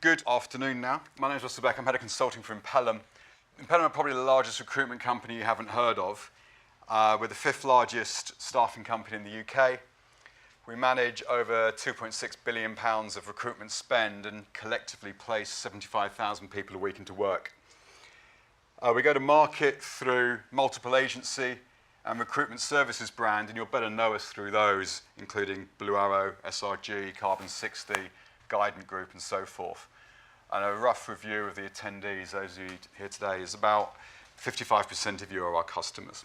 Good afternoon now. My name is Beck. I'm head of consulting for Impellam. Impellam are probably the largest recruitment company you haven't heard of. We're the 5th largest staffing company in the UK. We manage over £2.6 billion of recruitment spend and collectively place 75,000 people a week into work. We go to market through multiple agency and recruitment services brand, and you'll better know us through those, including Blue Arrow, SRG, Carbon 60, Guidant Group, and so forth. And a rough review of the attendees, those of you here today, is about 55% of you are our customers.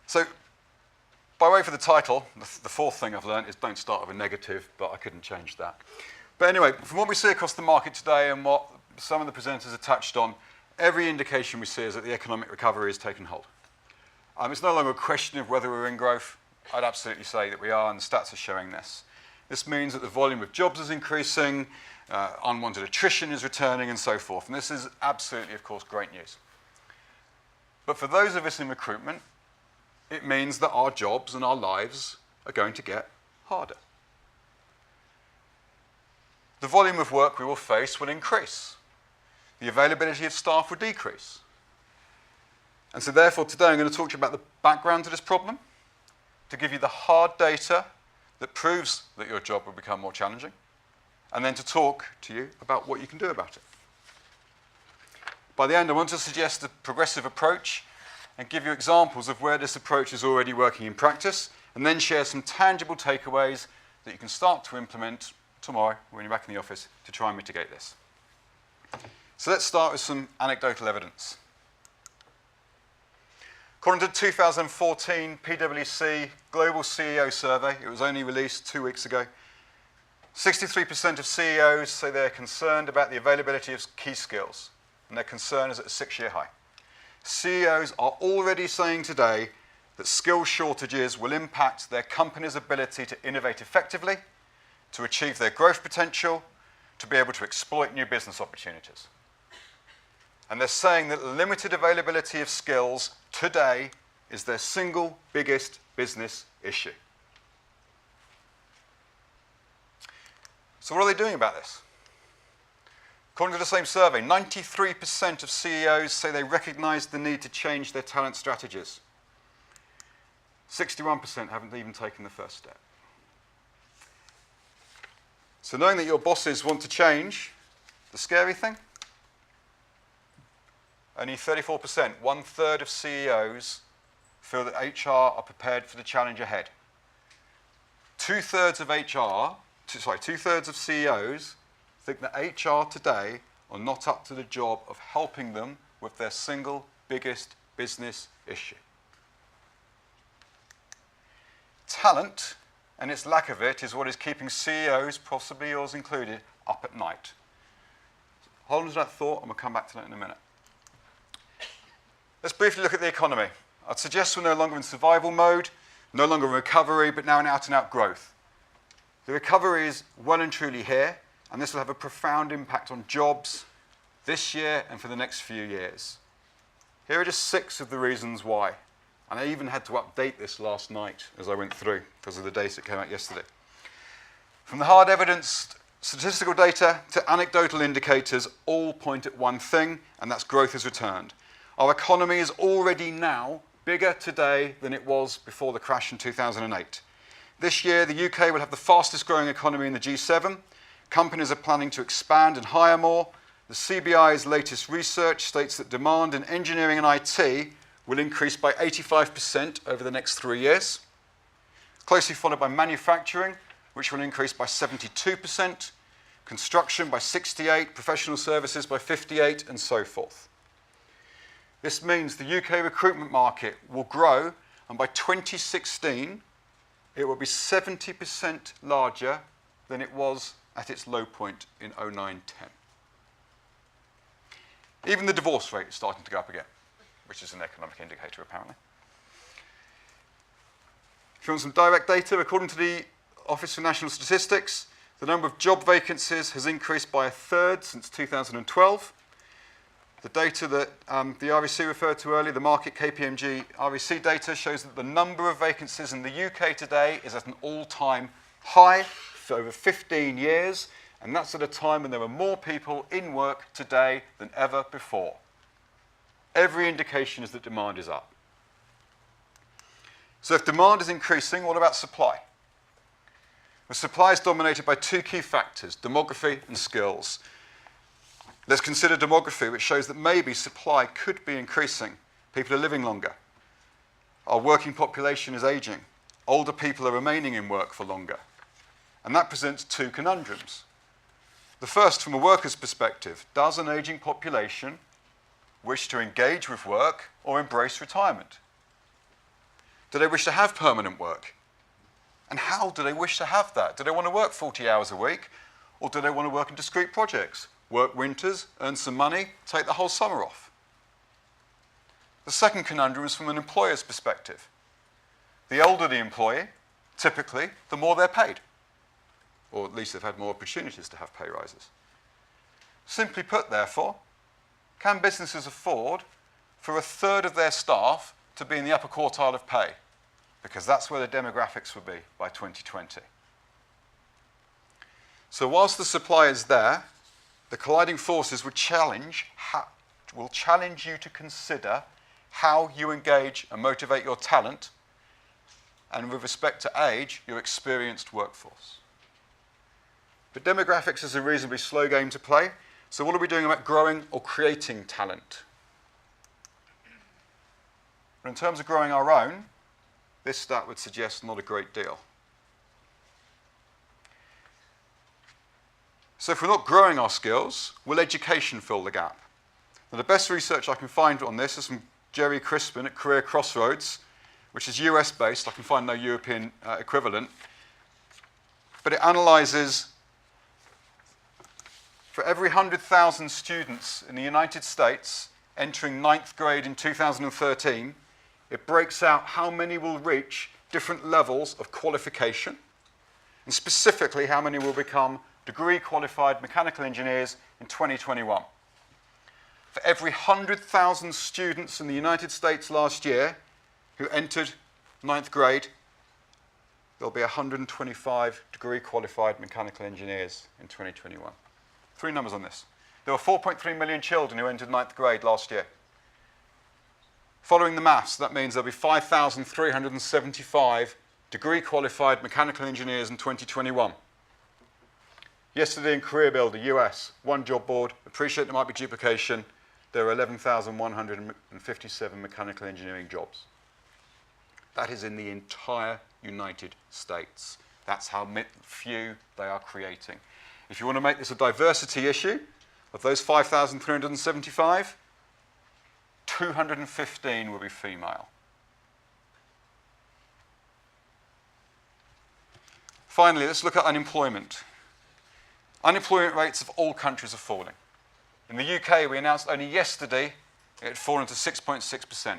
So, by way for the title, the fourth thing I've learned is don't start with a negative, but I couldn't change that. But anyway, from what we see across the market today and what some of the presenters have touched on, every indication we see is that the economic recovery has taken hold. It's no longer a question of whether we're in growth. I'd absolutely say that we are, and the stats are showing this. This means that the volume of jobs is increasing, unwanted attrition is returning, and so forth. And this is absolutely, of course, great news. But for those of us in recruitment, it means that our jobs and our lives are going to get harder. The volume of work we will face will increase. The availability of staff will decrease. And so therefore, today I'm going to talk to you about the background to this problem, to give you the hard data that proves that your job will become more challenging, and then to talk to you about what you can do about it. By the end, I want to suggest a progressive approach and give you examples of where this approach is already working in practice, and then share some tangible takeaways that you can start to implement tomorrow when you're back in the office to try and mitigate this. So let's start with some anecdotal evidence. According to the 2014 PwC Global CEO Survey, it was only released 2 weeks ago, 63% of CEOs say they're concerned about the availability of key skills, and their concern is at a 6-year high. CEOs are already saying today that skill shortages will impact their company's ability to innovate effectively, to achieve their growth potential, to be able to exploit new business opportunities. And they're saying that limited availability of skills today is their single biggest business issue. So what are they doing about this? According to the same survey, 93% of CEOs say they recognize the need to change their talent strategies. 61% haven't even taken the first step. So knowing that your bosses want to change, the scary thing? Only 34%, 1/3 of CEOs feel that HR are prepared for the challenge ahead. 2/3 of CEOs think that HR today are not up to the job of helping them with their single biggest business issue. Talent, and its lack of it, is what is keeping CEOs, possibly yours included, up at night. Hold on to that thought, and we'll come back to that in a minute. Let's briefly look at the economy. I'd suggest we're no longer in survival mode, no longer in recovery, but now in out-and-out growth. The recovery is well and truly here, and this will have a profound impact on jobs this year and for the next few years. Here are just 6 of the reasons why. And I even had to update this last night as I went through because of the data that came out yesterday. From the hard evidence, statistical data to anecdotal indicators all point at one thing, and that's growth has returned. Our economy is already now bigger today than it was before the crash in 2008. This year, the UK will have the fastest growing economy in the G7. Companies are planning to expand and hire more. The CBI's latest research states that demand in engineering and IT will increase by 85% over the next 3 years, closely followed by manufacturing, which will increase by 72%, construction by 68%, professional services by 58%, and so forth. This means the UK recruitment market will grow, and by 2016, it will be 70% larger than it was at its low point in 2009-10. Even the divorce rate is starting to go up again, which is an economic indicator, apparently. If you want some direct data, according to the Office for National Statistics, the number of job vacancies has increased by 1/3 since 2012. The data that the REC referred to earlier, the market KPMG REC data, shows that the number of vacancies in the UK today is at an all-time high, over 15 years, and that's at a time when there are more people in work today than ever before. Every indication is that demand is up. So if demand is increasing, what about supply? Well, supply is dominated by two key factors, demography and skills. Let's consider demography, which shows that maybe supply could be increasing. People are living longer. Our working population is aging. Older people are remaining in work for longer. And that presents two conundrums. The first, from a worker's perspective, does an aging population wish to engage with work or embrace retirement? Do they wish to have permanent work? And how do they wish to have that? Do they want to work 40 hours a week, or do they want to work in discrete projects? Work winters, earn some money, take the whole summer off. The second conundrum is from an employer's perspective. The older the employee, typically, the more they're paid. Or at least they've had more opportunities to have pay rises. Simply put, therefore, can businesses afford for a third of their staff to be in the upper quartile of pay? Because that's where the demographics will be by 2020. So whilst the supply is there, the colliding forces will challenge you to consider how you engage and motivate your talent, and with respect to age, your experienced workforce. But demographics is a reasonably slow game to play, so what are we doing about growing or creating talent? But in terms of growing our own, this stat would suggest not a great deal. So if we're not growing our skills, will education fill the gap? Now, the best research I can find on this is from Jerry Crispin at Career Crossroads, which is US-based. I can find no European equivalent. But it analyzes, for every 100,000 students in the United States entering 9th grade in 2013, it breaks out how many will reach different levels of qualification, and specifically how many will become degree-qualified mechanical engineers in 2021. For every 100,000 students in the United States last year who entered 9th grade, there'll be 125 degree-qualified mechanical engineers in 2021. Three numbers on this. There were 4.3 million children who entered 9th grade last year. Following the maths, that means there'll be 5,375 degree-qualified mechanical engineers in 2021. Yesterday in Career Builder, US, one job board, appreciate there might be duplication, there are 11,157 mechanical engineering jobs. That is in the entire United States. That's how few they are creating. If you want to make this a diversity issue, of those 5,375, 215 will be female. Finally, let's look at unemployment. Unemployment rates of all countries are falling. In the UK, we announced only yesterday it had fallen to 6.6%,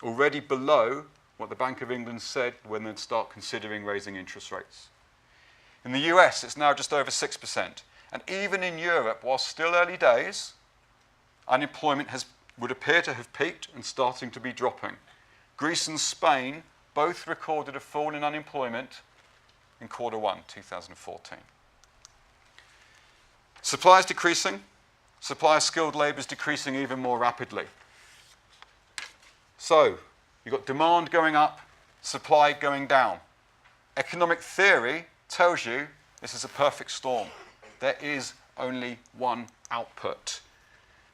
already below what the Bank of England said when they'd start considering raising interest rates. In the US, it's now just over 6%. And even in Europe, while still early days, unemployment would appear to have peaked and starting to be dropping. Greece and Spain both recorded a fall in unemployment in Q1 2014. Supply is decreasing. Supply of skilled labour is decreasing even more rapidly. So you've got demand going up, supply going down. Economic theory tells you this is a perfect storm. There is only one output.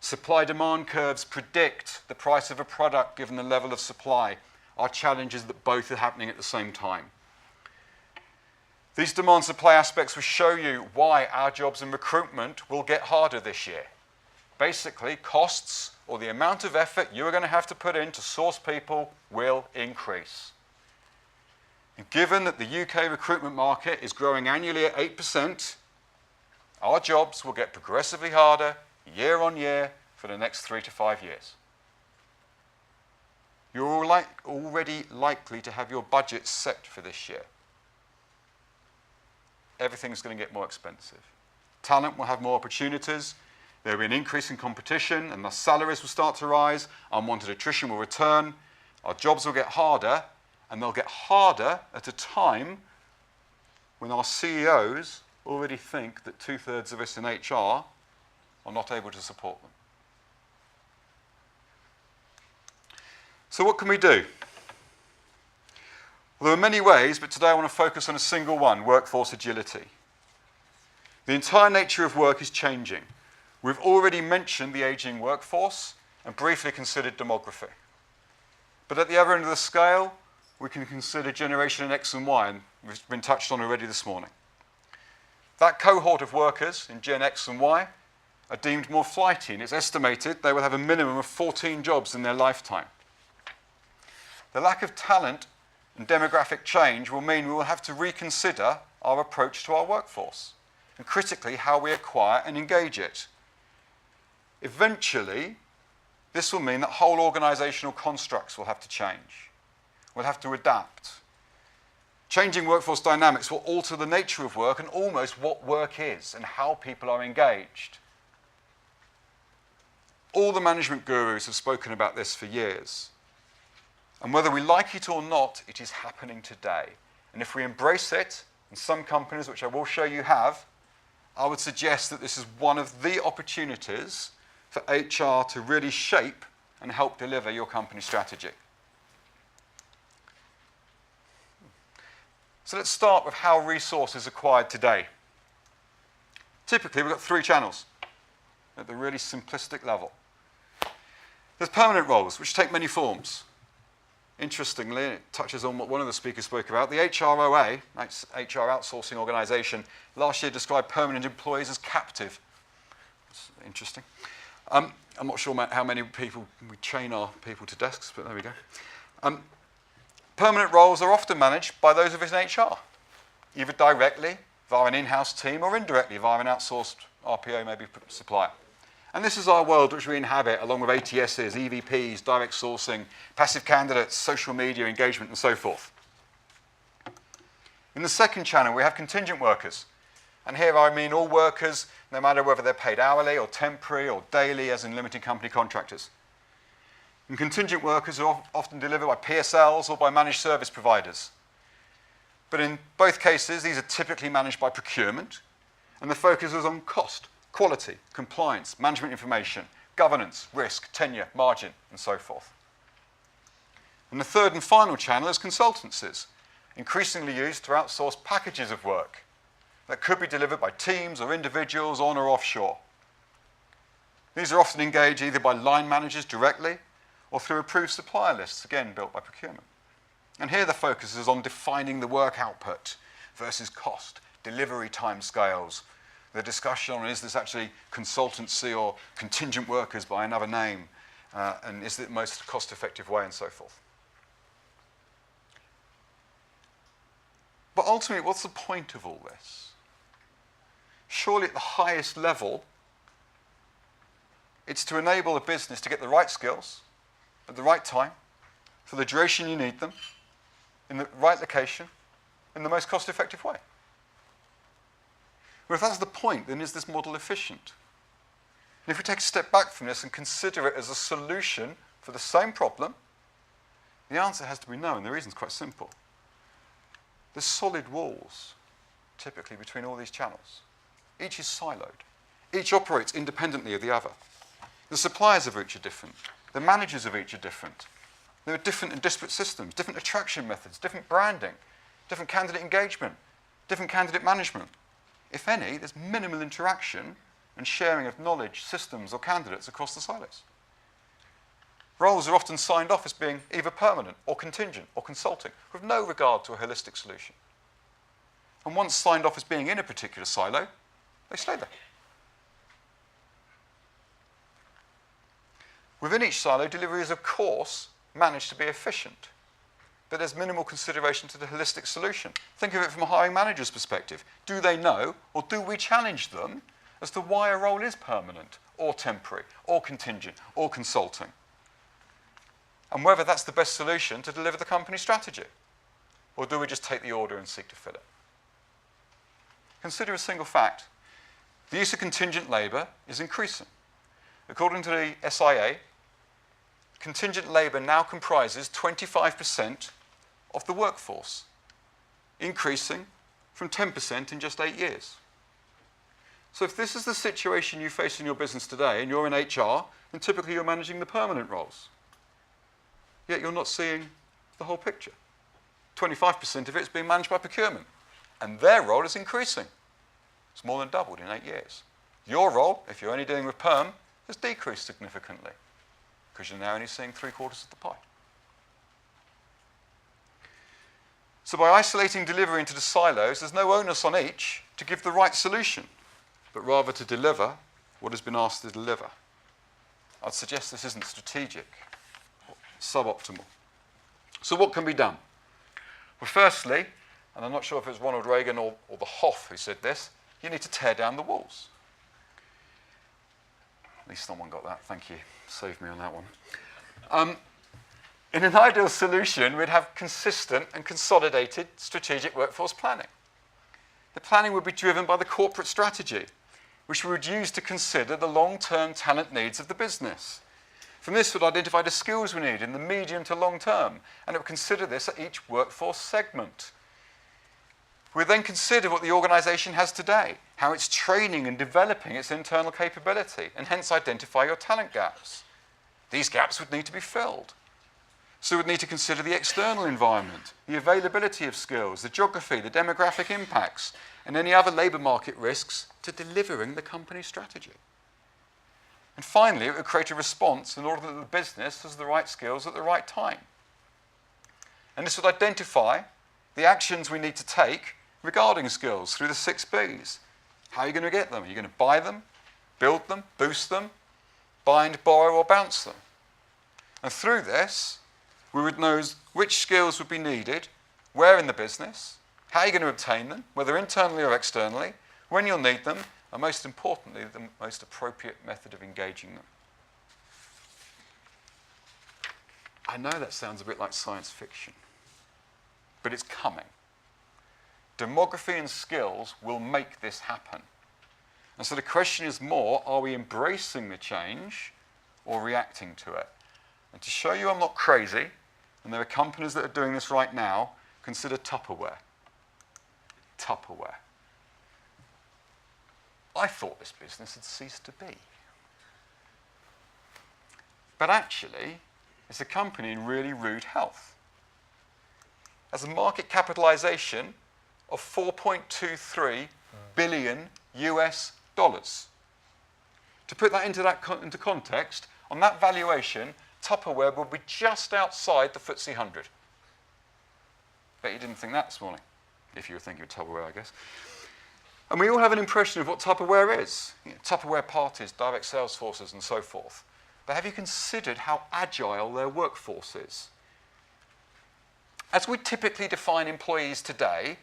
Supply-demand curves predict the price of a product given the level of supply. Our challenge is that both are happening at the same time. These demand-supply aspects will show you why our jobs in recruitment will get harder this year. Basically, costs or the amount of effort you are going to have to put in to source people will increase. And given that the UK recruitment market is growing annually at 8%, our jobs will get progressively harder year on year for the next 3 to 5 years. You're already likely to have your budget set for this year. Everything's going to get more expensive. Talent will have more opportunities. There will be an increase in competition, and thus salaries will start to rise. Unwanted attrition will return. Our jobs will get harder, and they'll get harder at a time when our CEOs already think that 2/3 of us in HR are not able to support them. So what can we do? Well, there are many ways, but today I want to focus on a single one, workforce agility. The entire nature of work is changing. We've already mentioned the aging workforce and briefly considered demography. But at the other end of the scale, we can consider generation X and Y, and it's been touched on already this morning. That cohort of workers in Gen X and Y are deemed more flighty, and it's estimated they will have a minimum of 14 jobs in their lifetime. The lack of talent and demographic change will mean we will have to reconsider our approach to our workforce, and critically, how we acquire and engage it. Eventually, this will mean that whole organisational constructs will have to change. We'll have to adapt. Changing workforce dynamics will alter the nature of work and almost what work is and how people are engaged. All the management gurus have spoken about this for years. And whether we like it or not, it is happening today. And if we embrace it, and some companies, which I will show you have, I would suggest that this is one of the opportunities for HR to really shape and help deliver your company strategy. So let's start with how resources are acquired today. Typically, we've got 3 channels at the really simplistic level. There's permanent roles, which take many forms. Interestingly, it touches on what one of the speakers spoke about, the HROA, HR outsourcing organisation, last year described permanent employees as captive. That's interesting. I'm not sure how many people we chain our people to desks, but there we go. Permanent roles are often managed by those of us in HR, either directly via an in-house team or indirectly via an outsourced RPO, maybe supplier. And this is our world which we inhabit, along with ATSs, EVPs, direct sourcing, passive candidates, social media engagement, and so forth. In the second channel, we have contingent workers. And here I mean all workers, no matter whether they're paid hourly or temporary or daily, as in limited company contractors. And contingent workers are often delivered by PSLs or by managed service providers. But in both cases, these are typically managed by procurement, and the focus is on cost, quality, compliance, management information, governance, risk, tenure, margin, and so forth. And the third and final channel is consultancies, increasingly used to outsource packages of work that could be delivered by teams or individuals on or offshore. These are often engaged either by line managers directly or through approved supplier lists, again built by procurement. And here the focus is on defining the work output versus cost, delivery timescales, the discussion on is this actually consultancy or contingent workers by another name, and is it the most cost-effective way, and so forth. But ultimately, what's the point of all this? Surely at the highest level, it's to enable a business to get the right skills at the right time, for the duration you need them, in the right location, in the most cost-effective way. Well, if that's the point, then is this model efficient? And if we take a step back from this and consider it as a solution for the same problem, the answer has to be no, and the reason's quite simple. There's solid walls, typically, between all these channels. Each is siloed. Each operates independently of the other. The suppliers of each are different. The managers of each are different. There are different and disparate systems, different attraction methods, different branding, different candidate engagement, different candidate management. If any, there's minimal interaction and sharing of knowledge, systems, or candidates across the silos. Roles are often signed off as being either permanent or contingent or consulting, with no regard to a holistic solution. And once signed off as being in a particular silo, they stay there. Within each silo, delivery is, of course, managed to be efficient. But there's minimal consideration to the holistic solution. Think of it from a hiring manager's perspective. Do they know, or do we challenge them as to why a role is permanent, or temporary, or contingent, or consulting? And whether that's the best solution to deliver the company strategy? Or do we just take the order and seek to fill it? Consider a single fact. The use of contingent labour is increasing. According to the SIA, contingent labour now comprises 25% of the workforce, increasing from 10% in just 8 years. So if this is the situation you face in your business today and you're in HR, then typically you're managing the permanent roles. Yet you're not seeing the whole picture. 25% of it is being managed by procurement, and their role is increasing. It's more than doubled in 8 years. Your role, if you're only dealing with perm, has decreased significantly because you're now only seeing 3/4 of the pie. So by isolating delivery into the silos, there's no onus on each to give the right solution, but rather to deliver what has been asked to deliver. I'd suggest this isn't strategic, suboptimal. So what can be done? Well, firstly, and I'm not sure if it was Ronald Reagan or the Hoff who said this, you need to tear down the walls. At least someone got that, thank you. Saved me on that one. In an ideal solution, we'd have consistent and consolidated strategic workforce planning. The planning would be driven by the corporate strategy, which we would use to consider the long-term talent needs of the business. From this, we'd identify the skills we need in the medium to long term, and it would consider this at each workforce segment. We then consider what the organisation has today, how it's training and developing its internal capability, and hence identify your talent gaps. These gaps would need to be filled. So we'd need to consider the external environment, the availability of skills, the geography, the demographic impacts, and any other labour market risks to delivering the company strategy. And finally, it would create a response in order that the business has the right skills at the right time. And this would identify the actions we need to take regarding skills through the 6 Bs. How are you going to get them? Are you going to buy them, build them, boost them, bind, borrow, or bounce them? And through this, we would know which skills would be needed, where in the business, how you're going to obtain them, whether internally or externally, when you'll need them, and most importantly, the most appropriate method of engaging them. I know that sounds a bit like science fiction, but it's coming. Demography and skills will make this happen. And so the question is more, are we embracing the change or reacting to it? And to show you I'm not crazy, and there are companies that are doing this right now, consider Tupperware. Tupperware. I thought this business had ceased to be. But actually, it's a company in really rude health. Has a market capitalization of $4.23 billion US dollars. To put that into context, on that valuation, Tupperware will be just outside the FTSE 100. Bet you didn't think that this morning, if you were thinking of Tupperware, I guess. And we all have an impression of what Tupperware is. You know, Tupperware parties, direct sales forces, and so forth. But have you considered how agile their workforce is? As we typically define employees today,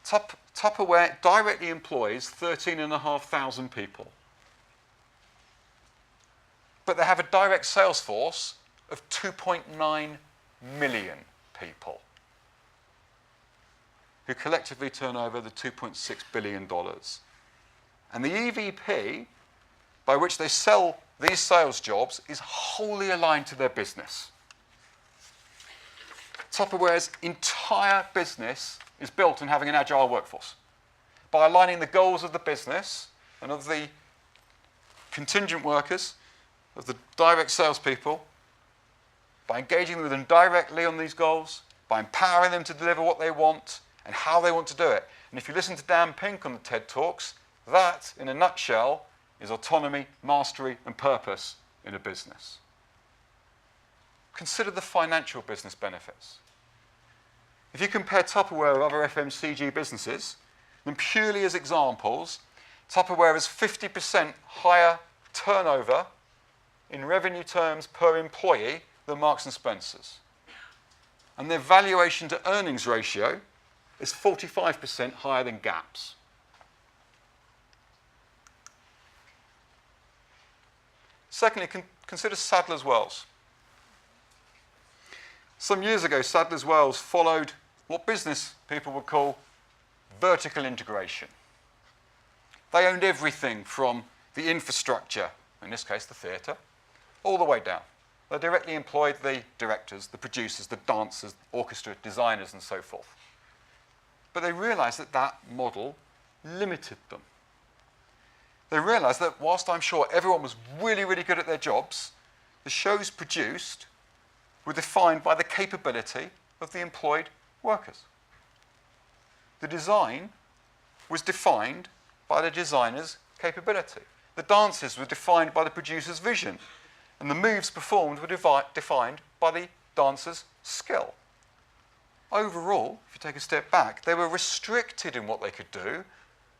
Tupperware directly employs 13,500 people. But they have a direct sales force of 2.9 million people who collectively turn over the $2.6 billion. And the EVP by which they sell these sales jobs is wholly aligned to their business. Tupperware's entire business is built on having an agile workforce. By aligning the goals of the business and of the contingent workers, of the direct salespeople, by engaging with them directly on these goals, by empowering them to deliver what they want and how they want to do it. And if you listen to Dan Pink on the TED Talks, that, in a nutshell, is autonomy, mastery, and purpose in a business. Consider the financial business benefits. If you compare Tupperware with other FMCG businesses, then purely as examples, Tupperware has 50% higher turnover in revenue terms per employee than Marks and Spencer's. And their valuation to earnings ratio is 45% higher than Gap's. Secondly, consider Sadlers Wells. Some years ago, Sadlers Wells followed what business people would call vertical integration. They owned everything from the infrastructure, in this case the theatre, all the way down. They directly employed the directors, the producers, the dancers, orchestra designers, and so forth. but they realised that that model limited them. They realised that whilst I'm sure everyone was really, really good at their jobs, the shows produced were defined by the capability of the employed workers. The design was defined by the designer's capability. The dances were defined by the producer's vision, and the moves performed were defined by the dancer's skill. Overall, if you take a step back, they were restricted in what they could do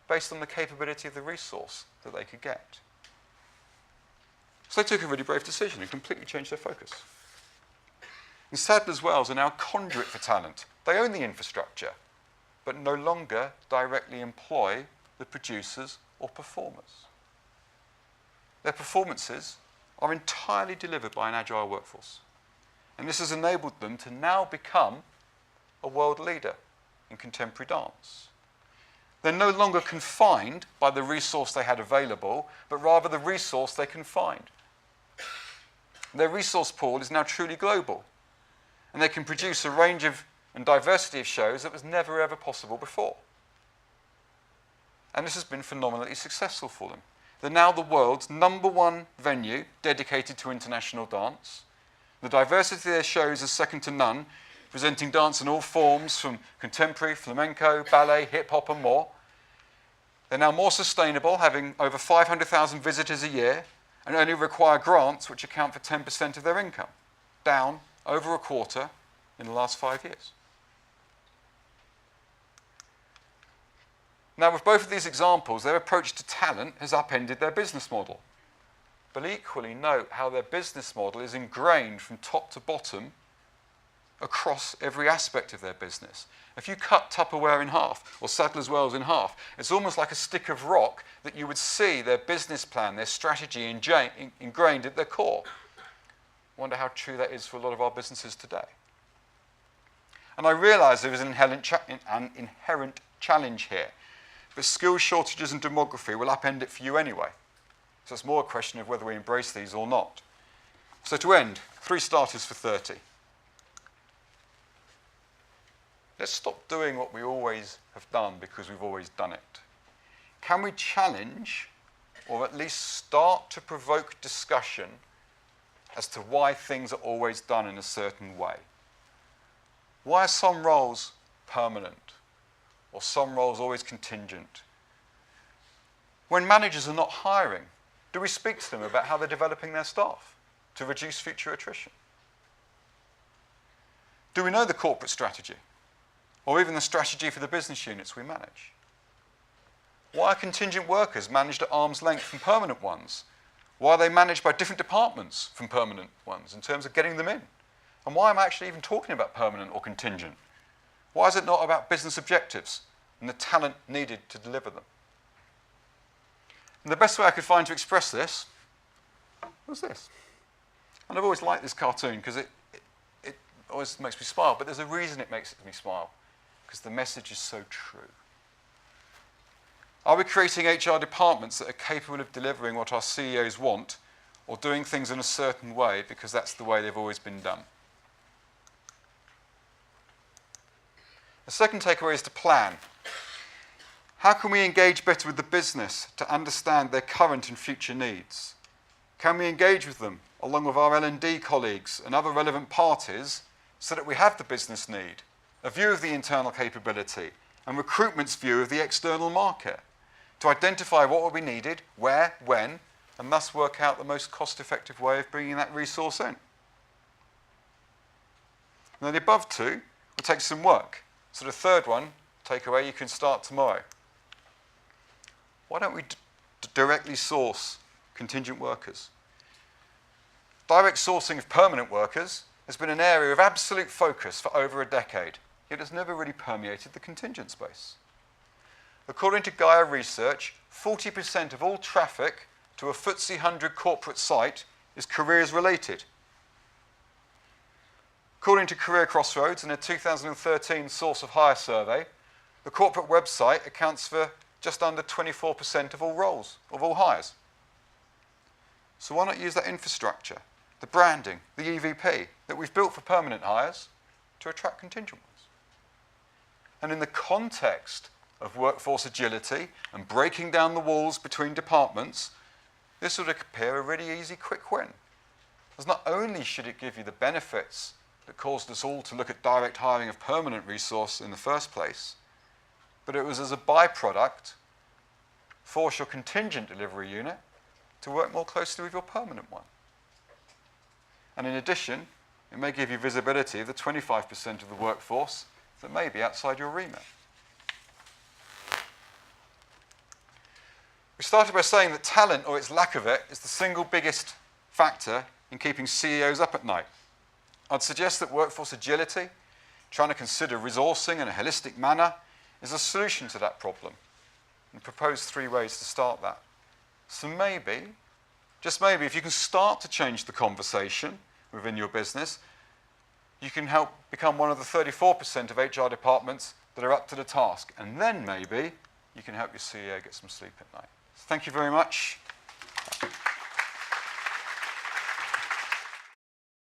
based on the capability of the resource that they could get. So they took a really brave decision and completely changed their focus. And Sadlers Wells are now a conduit for talent. They own the infrastructure, but no longer directly employ the producers or performers. Their performances are entirely delivered by an agile workforce. And this has enabled them to now become a world leader in contemporary dance. They're no longer confined by the resource they had available, but rather the resource they can find. Their resource pool is now truly global, and they can produce a range of and diversity of shows that was never ever possible before. And this has been phenomenally successful for them. They're now the world's #1 venue dedicated to international dance. The diversity of their shows is second to none, presenting dance in all forms from contemporary, flamenco, ballet, hip-hop and more. They're now more sustainable, having over 500,000 visitors a year, and only require grants which account for 10% of their income, down over a quarter in the last 5 years. Now, with both of these examples, their approach to talent has upended their business model. But equally note how their business model is ingrained from top to bottom across every aspect of their business. If you cut Tupperware in half, or Sadlers Wells in half, it's almost like a stick of rock that you would see their business plan, their strategy ingrained at their core. I wonder how true that is for a lot of our businesses today. And I realise there is an inherent challenge here, but skills shortages and demography will upend it for you anyway. So it's more a question of whether we embrace these or not. So to end, 3 starters for 30. Let's stop doing what we always have done because we've always done it. Can we challenge, or at least start to provoke discussion as to why things are always done in a certain way? Why are some roles permanent, or some roles always contingent? When managers are not hiring, do we speak to them about how they're developing their staff to reduce future attrition? Do we know the corporate strategy, or even the strategy for the business units we manage? Why are contingent workers managed at arm's length from permanent ones? Why are they managed by different departments from permanent ones in terms of getting them in? And why am I actually even talking about permanent or contingent? Why is it not about business objectives and the talent needed to deliver them? And the best way I could find to express this was this. And I've always liked this cartoon because it always makes me smile, but there's a reason it makes me smile, because the message is so true. Are we creating HR departments that are capable of delivering what our CEOs want, or doing things in a certain way because that's the way they've always been done? The second takeaway is to plan. How can we engage better with the business to understand their current and future needs? Can we engage with them along with our L&D colleagues and other relevant parties so that we have the business need, a view of the internal capability, and recruitment's view of the external market, to identify what will be needed, where, when, and thus work out the most cost-effective way of bringing that resource in? Now, the above 2 will take some work. So the third one, takeaway, you can start tomorrow. Why don't we directly source contingent workers? Direct sourcing of permanent workers has been an area of absolute focus for over a decade, yet has never really permeated the contingent space. According to Gaia Research, 40% of all traffic to a FTSE 100 corporate site is careers related. According to Career Crossroads in a 2013 Source of Hire survey, the corporate website accounts for just under 24% of all roles, of all hires. So why not use that infrastructure, the branding, the EVP that we've built for permanent hires to attract contingent ones? And in the context of workforce agility and breaking down the walls between departments, this would appear a really easy, quick win. Because not only should it give you the benefits that caused us all to look at direct hiring of permanent resource in the first place, but it was as a byproduct, force your contingent delivery unit to work more closely with your permanent one. And in addition, it may give you visibility of the 25% of the workforce that may be outside your remit. We started by saying that talent, or its lack of it, is the single biggest factor in keeping CEOs up at night. I'd suggest that workforce agility, trying to consider resourcing in a holistic manner, is a solution to that problem, and propose 3 ways to start that. So maybe, just maybe, if you can start to change the conversation within your business, you can help become one of the 34% of HR departments that are up to the task. And then maybe you can help your CEO get some sleep at night. So thank you very much.